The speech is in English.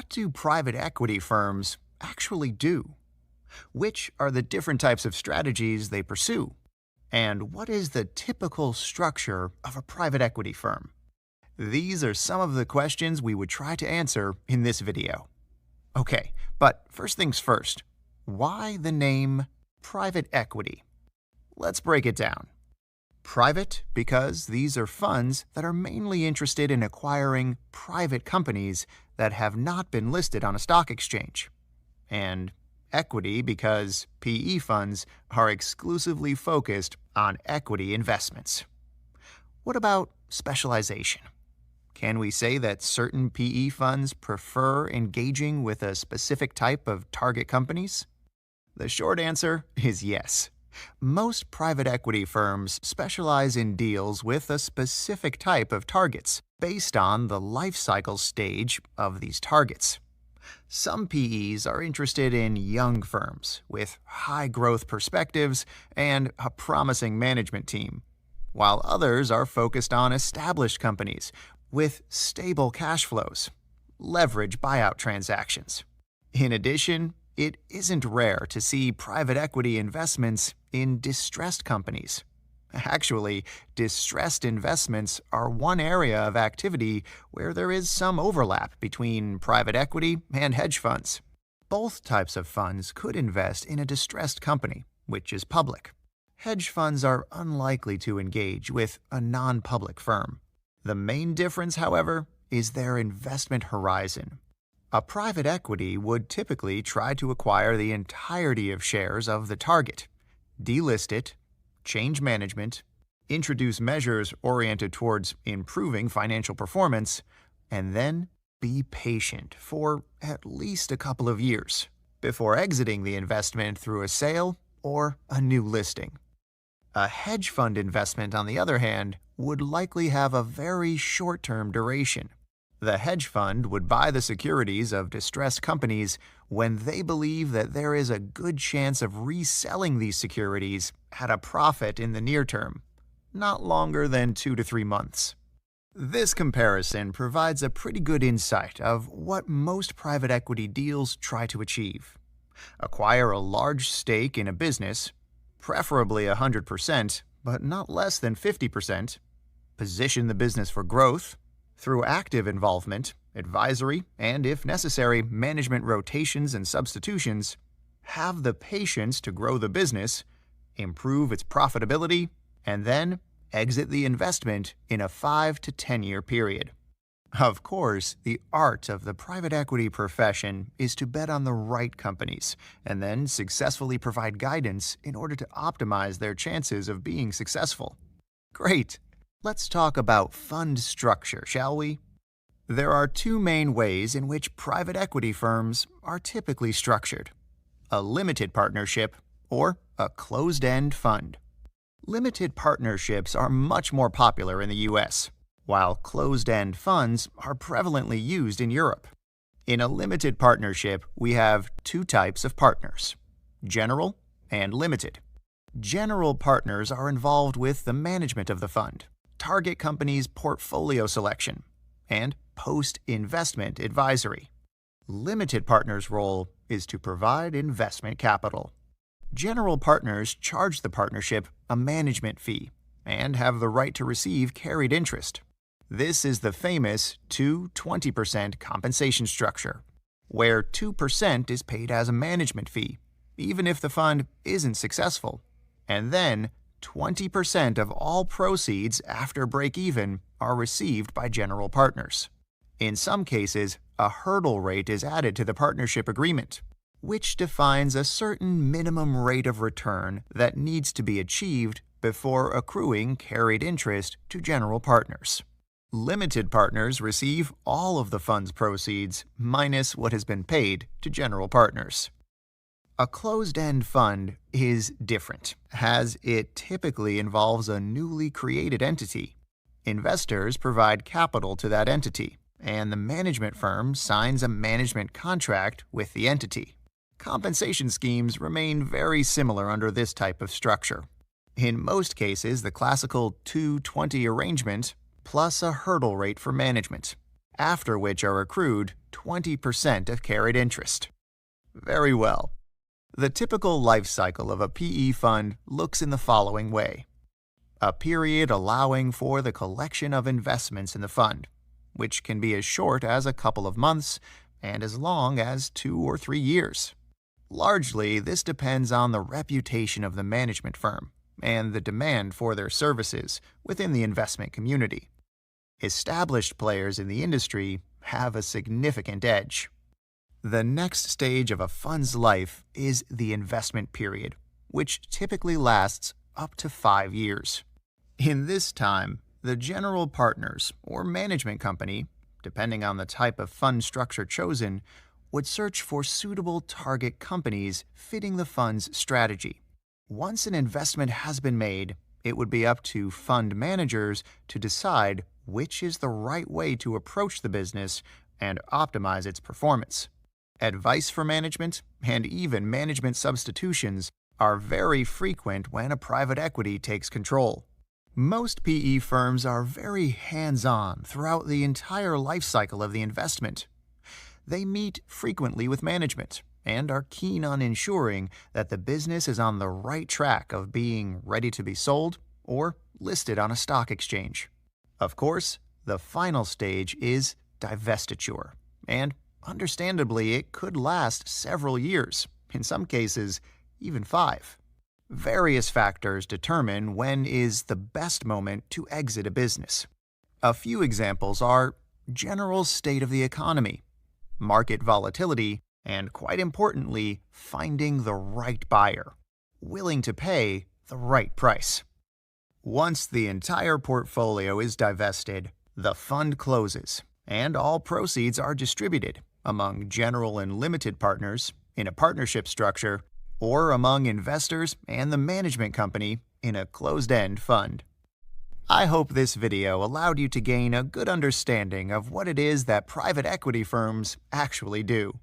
what do private equity firms actually do? Which are the different types of strategies they pursue? And what is the typical structure of a private equity firm? These are some of the questions we would try to answer in this video. Okay, but first things first, why the name private equity? Let's break it down. Private because these are funds that are mainly interested in acquiring private companies that have not been listed on a stock exchange. And equity because PE funds are exclusively focused on equity investments. What about specialization? Can we say that certain PE funds prefer engaging with a specific type of target companies? The short answer is yes. Most private equity firms specialize in deals with a specific type of targets based on the life cycle stage of these targets. Some PEs are interested in young firms with high growth perspectives and a promising management team, while others are focused on established companies with stable cash flows, leverage buyout transactions. In addition, it isn't rare to see private equity investments in distressed companies. Actually, distressed investments are one area of activity where there is some overlap between private equity and hedge funds. Both types of funds could invest in a distressed company, which is public. Hedge funds are unlikely to engage with a non-public firm. The main difference, however, is their investment horizon. A private equity would typically try to acquire the entirety of shares of the target, delist it, change management, introduce measures oriented towards improving financial performance, and then be patient for at least a couple of years before exiting the investment through a sale or a new listing. A hedge fund investment, on the other hand, would likely have a very short-term duration. The hedge fund would buy the securities of distressed companies when they believe that there is a good chance of reselling these securities at a profit in the near term, not longer than 2 to 3 months. This comparison provides a pretty good insight of what most private equity deals try to achieve. Acquire a large stake in a business, preferably 100%, but not less than 50%, position the business for growth through active involvement, advisory, and if necessary, management rotations and substitutions, have the patience to grow the business, improve its profitability, and then exit the investment in a 5 to 10-year period. Of course, the art of the private equity profession is to bet on the right companies and then successfully provide guidance in order to optimize their chances of being successful. Great! Let's talk about fund structure, shall we? There are two main ways in which private equity firms are typically structured: a limited partnership or a closed-end fund. Limited partnerships are much more popular in the US, while closed-end funds are prevalently used in Europe. In a limited partnership, we have two types of partners: general and limited. General partners are involved with the management of the fund, target companies' portfolio selection, and post-investment advisory. Limited partners' role is to provide investment capital. General partners charge the partnership a management fee and have the right to receive carried interest. This is the famous 2-20% compensation structure, where 2% is paid as a management fee, even if the fund isn't successful, and then 20% of all proceeds after break-even are received by general partners. In some cases, a hurdle rate is added to the partnership agreement, which defines a certain minimum rate of return that needs to be achieved before accruing carried interest to general partners. Limited partners receive all of the fund's proceeds minus what has been paid to general partners. A closed-end fund is different, as it typically involves a newly created entity. Investors provide capital to that entity, and the management firm signs a management contract with the entity. Compensation schemes remain very similar under this type of structure. In most cases, the classical 2-20 arrangement plus a hurdle rate for management. after which are accrued 20% of carried interest. Very well. The typical life cycle of a PE fund looks in the following way. A period allowing for the collection of investments in the fund, which can be as short as a couple of months and as long as 2 or 3 years. Largely, this depends on the reputation of the management firm and the demand for their services within the investment community. Established players in the industry have a significant edge. The next stage of a fund's life is the investment period, which typically lasts up to 5 years. In this time, the general partners or management company, depending on the type of fund structure chosen, would search for suitable target companies fitting the fund's strategy. Once an investment has been made, it would be up to fund managers to decide which is the right way to approach the business and optimize its performance. Advice for management and even management substitutions are very frequent when a private equity takes control. Most PE firms are very hands-on throughout the entire life cycle of the investment. They meet frequently with management and are keen on ensuring that the business is on the right track of being ready to be sold or listed on a stock exchange. Of course, the final stage is divestiture, and understandably, it could last several years, in some cases, even 5. Various factors determine when is the best moment to exit a business. A few examples are general state of the economy, market volatility, and quite importantly, finding the right buyer, willing to pay the right price. Once the entire portfolio is divested, the fund closes, and all proceeds are distributed among general and limited partners in a partnership structure or among investors and the management company in a closed-end fund. I hope this video allowed you to gain a good understanding of what it is that private equity firms actually do.